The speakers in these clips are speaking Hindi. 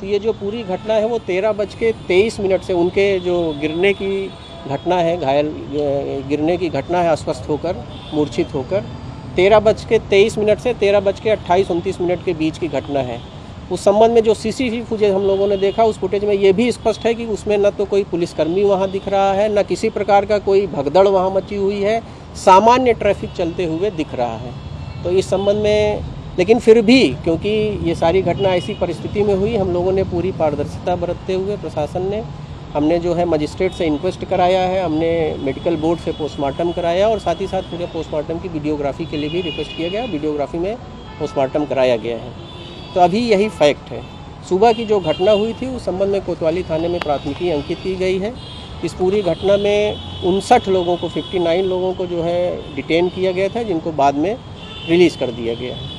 तो ये जो पूरी घटना है वो 13:23 से उनके जो गिरने की घटना है, घायल गिरने की घटना है अस्वस्थ होकर, मूर्छित होकर, 13:23 से 13:28-29 के बीच की घटना है। उस संबंध में जो सीसीटीवी फुटेज हम लोगों ने देखा, उस फुटेज में ये भी स्पष्ट है कि उसमें न तो कोई पुलिसकर्मी वहाँ दिख रहा है, न किसी प्रकार का कोई भगदड़ वहाँ मची हुई है, सामान्य ट्रैफिक चलते हुए दिख रहा है। तो इस संबंध में, लेकिन फिर भी क्योंकि ये सारी घटना ऐसी परिस्थिति में हुई, हम लोगों ने पूरी पारदर्शिता बरतते हुए प्रशासन ने, हमने जो है मजिस्ट्रेट से इंक्वेस्ट कराया है, हमने मेडिकल बोर्ड से पोस्टमार्टम कराया और साथ ही साथ पूरे पोस्टमार्टम की वीडियोग्राफी के लिए भी रिक्वेस्ट किया गया, वीडियोग्राफी में पोस्टमार्टम कराया गया है। तो अभी यही फैक्ट है। सुबह की जो घटना हुई थी उस संबंध में कोतवाली थाने में प्राथमिकी अंकित की गई है। इस पूरी घटना में 59 लोगों को, 59 लोगों को जो है डिटेन किया गया था, जिनको बाद में रिलीज़ कर दिया गया है।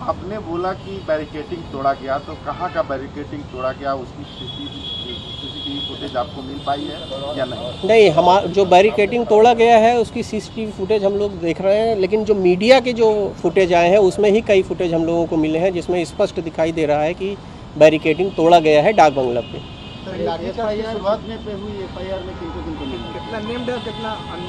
आपने बोला कि बैरिकेडिंग तोड़ा गया, तो कहाँ का बैरिकेडिंग तोड़ा गया, उसकी सीसीटीवी फुटेज आपको मिल पाई है या नहीं? नहीं, हमारा जो बैरिकेडिंग तोड़ा गया है उसकी सीसीटीवी फुटेज हम लोग देख रहे हैं, लेकिन जो मीडिया के जो फुटेज आए हैं उसमें ही कई फुटेज हम लोगों को मिले हैं जिसमें स्पष्ट दिखाई दे रहा है कि बैरिकेडिंग तोड़ा गया है डाक बंगला पे।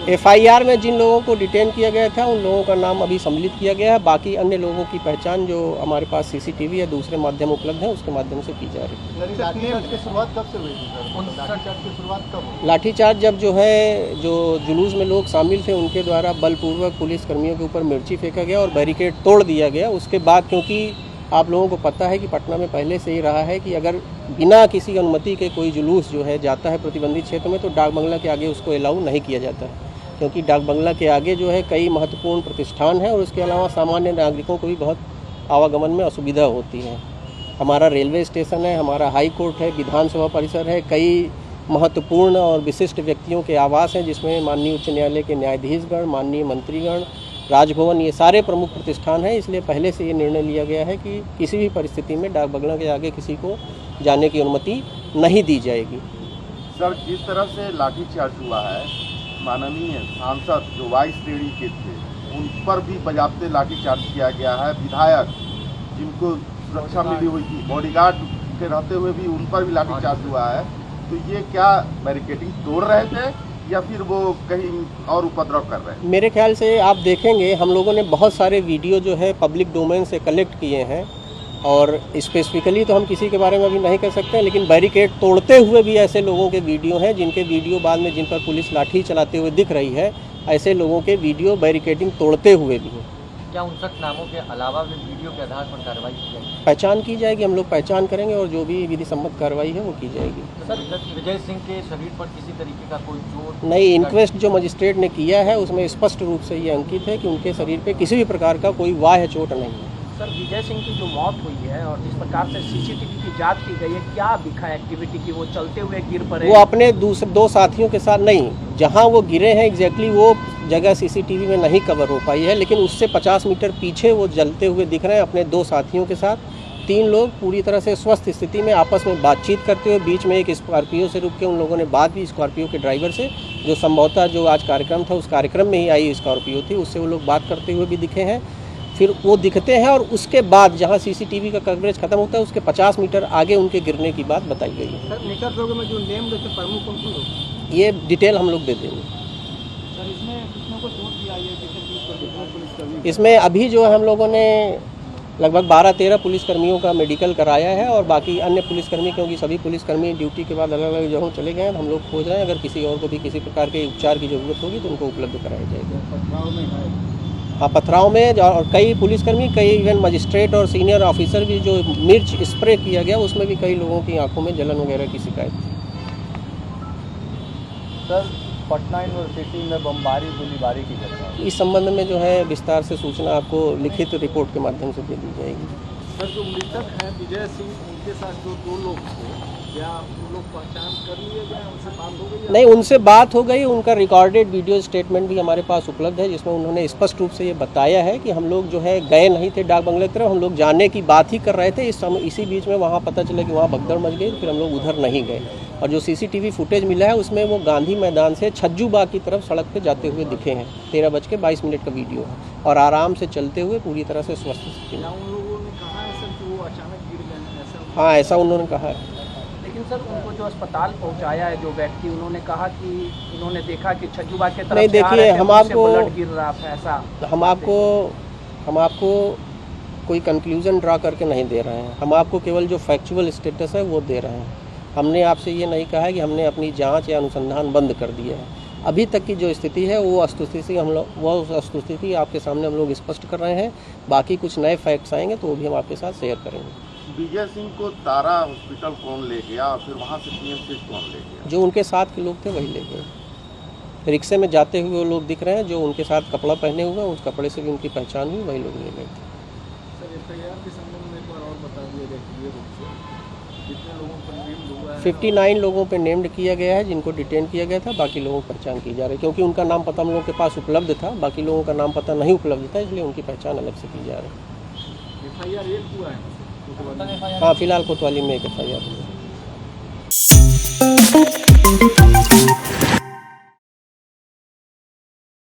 एफआईआर में जिन लोगों को डिटेन किया गया था उन लोगों का नाम अभी सम्मिलित किया गया है। बाकी अन्य लोगों की पहचान जो हमारे पास सीसीटीवी या दूसरे माध्यम उपलब्ध है उसके माध्यम से की जा रही है। लाठीचार्ज की शुरुआत कब से हुई थी सर? लाठीचार्ज की शुरुआत कब हुई? लाठीचार्ज जब जो है जो जुलूस में लोग शामिल थे उनके द्वारा बलपूर्वक पुलिस कर्मियों के ऊपर मिर्ची फेंका गया और बैरिकेड तोड़ दिया गया। उसके बाद, क्योंकि आप लोगों को पता है कि पटना में पहले से ही रहा है कि अगर बिना किसी अनुमति के कोई जुलूस जो है जाता है प्रतिबंधित क्षेत्र में तो डाक बंगला के आगे उसको अलाउ नहीं किया जाता है, क्योंकि डाक बंगला के आगे जो है कई महत्वपूर्ण प्रतिष्ठान हैं और उसके अलावा सामान्य नागरिकों को भी बहुत आवागमन में असुविधा होती है। हमारा रेलवे स्टेशन है, हमारा हाई कोर्ट है, विधानसभा परिसर है, कई महत्वपूर्ण और विशिष्ट व्यक्तियों के आवास हैं जिसमें माननीय उच्च न्यायालय के न्यायाधीशगण, माननीय मंत्रीगण, राजभवन, ये सारे प्रमुख प्रतिष्ठान हैं। इसलिए पहले से ये निर्णय लिया गया है कि किसी भी परिस्थिति में डाक बंगला के आगे किसी को जाने की अनुमति नहीं दी जाएगी। सर, जिस तरह से लाठीचार्ज हुआ है, माननीय सांसद जो वाइस श्रेणी के थे उन पर भी बजाबते लाठीचार्ज किया गया है। विधायक जिनको सुरक्षा मिली हुई थी, बॉडीगार्ड के रहते हुए भी उन पर भी लाठीचार्ज हुआ है। तो ये क्या बैरिकेडिंग तोड़ रहे थे या फिर वो कहीं और उपद्रव कर रहे हैं? मेरे ख्याल से आप देखेंगे हम लोगों ने बहुत सारे वीडियो जो है पब्लिक डोमेन से कलेक्ट किए हैं और स्पेसिफिकली तो हम किसी के बारे में अभी नहीं कह सकते हैं, लेकिन बैरिकेड तोड़ते हुए भी ऐसे लोगों के वीडियो हैं जिनके वीडियो बाद में जिन पर पुलिस लाठी चलाते हुए दिख रही है, ऐसे लोगों के वीडियो बैरिकेडिंग तोड़ते हुए भी हैं। क्या 59 नामों के अलावा भी वीडियो के आधार पर कार्रवाई की जाएगी? पहचान की जाएगी, हम लोग पहचान करेंगे और जो भी विधि सम्मत कार्रवाई है वो की जाएगी। सर, विजय सिंह के शरीर पर किसी तरीके का कोई चोट नहीं, इंक्वेस्ट जो मजिस्ट्रेट ने किया है उसमें स्पष्ट रूप से ये अंकित है कि उनके शरीर पे किसी भी प्रकार का कोई बाह्य चोट नहीं है। सर, विजय सिंह की जो मौत हुई है और जिस प्रकार से सीसीटीवी की जांच की गई है, क्या दिखा एक्टिविटी की वो चलते हुए गिर पड़े? वो अपने दो साथियों के साथ नहीं, जहां वो गिरे हैं एग्जैक्टली वो जगह सीसीटीवी में नहीं कवर हो पाई है, लेकिन उससे 50 मीटर पीछे वो जलते हुए दिख रहे हैं अपने 2 साथियों के साथ। 3 लोग पूरी तरह से स्वस्थ स्थिति में आपस में बातचीत करते हुए, बीच में एक स्कॉर्पियो से रुक के उन लोगों ने बात की स्कॉर्पियो के ड्राइवर से, जो संभवतः जो आज कार्यक्रम था उस कार्यक्रम में ही आई स्कॉर्पियो थी, उससे वो लोग बात करते हुए भी दिखे हैं। फिर वो दिखते हैं और उसके बाद जहां सीसीटीवी का कवरेज खत्म होता है उसके 50 मीटर आगे उनके गिरने की बात बताई गई है। सर, निकट लोगों में जो नेम देते प्रमुख कौन कौन लोग? ये डिटेल हम लोग दे देंगे। सर, इसमें कितनों को चोट दी आई है? पुलिसकर्मी इसमें अभी जो है हम लोगों ने लगभग 12-13 पुलिसकर्मियों का मेडिकल कराया है और बाकी अन्य पुलिसकर्मी, क्योंकि सभी पुलिसकर्मी ड्यूटी के बाद अलग अलग जगहों चले गए हैं, हम लोग खोज रहे हैं। अगर किसी और को भी किसी प्रकार के उपचार की ज़रूरत होगी तो उनको उपलब्ध कराया जाएगा। हाँ, पथराव में और कई पुलिसकर्मी, कई इवन मजिस्ट्रेट और सीनियर ऑफिसर भी जो मिर्च स्प्रे किया गया उसमें भी कई लोगों की आंखों में जलन वगैरह की शिकायत थी। सर, पटना यूनिवर्सिटी में बमबारी गोलीबारी की घटना, इस संबंध में जो है विस्तार से सूचना आपको लिखित रिपोर्ट के माध्यम से दे दी जाएगी। सर, जो मृतक हैं विजय सिंह, उनके साथ जो 2 लोग थे, क्या उन लोग पहचान कर लिए गए, उनसे बात हो गई? नहीं, उनसे बात हो गई। उनका रिकॉर्डेड वीडियो स्टेटमेंट भी हमारे पास उपलब्ध है जिसमें उन्होंने स्पष्ट रूप से ये बताया है कि हम लोग जो है गए नहीं थे डाक बंगले की तरफ, हम लोग जाने की बात ही कर रहे थे। इसी बीच में वहाँ पता चला कि वहाँ भगदड़ मच गई, फिर हम लोग उधर नहीं गए। और जो सीसीटीवी फुटेज मिला है उसमें वो गांधी मैदान से छज्जूबाग की तरफ सड़क पर जाते हुए दिखे हैं। 13:22 का वीडियो है और आराम से चलते हुए पूरी तरह से स्वस्थ स्थिति में। उन लोगों ने कहा है सर कि वो हाँ, ऐसा उन्होंने कहा है। लेकिन सर उनको जो अस्पताल पहुंचाया है जो व्यक्ति, उन्होंने कहा कि उन्होंने देखा कि छज्जूबा के तरफ नहीं, से आ देखिए, रहे थे, हम उनसे आपको- ब्लड गिर रहा था, ऐसा हम आपको कोई कंक्लूजन ड्रा करके नहीं दे रहे हैं। हम आपको केवल जो फैक्चुअल स्टेटस है वो दे रहे हैं। हमने आपसे ये नहीं कहा है कि हमने अपनी जांच या अनुसंधान बंद कर दिया है। अभी तक की जो स्थिति है वो वस्तुस्थिति आपके सामने हम लोग स्पष्ट कर रहे हैं। बाकी कुछ नए फैक्ट्स आएंगे तो वो भी हम आपके साथ शेयर करेंगे। विजय सिंह को तारा हॉस्पिटल कौन ले गया और फिर वहाँ से पीएमसीएच कौन ले गया? जो उनके साथ के लोग थे वही ले गए। रिक्शे में जाते हुए वो लोग दिख रहे हैं, जो उनके साथ कपड़ा पहने हुए हैं, उस कपड़े से भी उनकी पहचान हुई, वही लोग ले गए थे। सर एफआईआर के संबंध में एक बार और बता दिया जाए क्लियर रूप से कितने लोगों पर नेम्ड हुआ है? 59 लोगों पे नेम्ड किया गया है जिनको डिटेन किया गया था। बाकी लोगों की पहचान की जा रही है, क्योंकि उनका नाम पता हम लोगों के पास उपलब्ध था, बाकी लोगों का नाम पता नहीं उपलब्ध था, इसलिए उनकी पहचान अलग से की जा रही है। एफआईआर एक हुआ है कोतवाली में? हाँ, फिलहाल कोतवाली में एक FIR हुई है।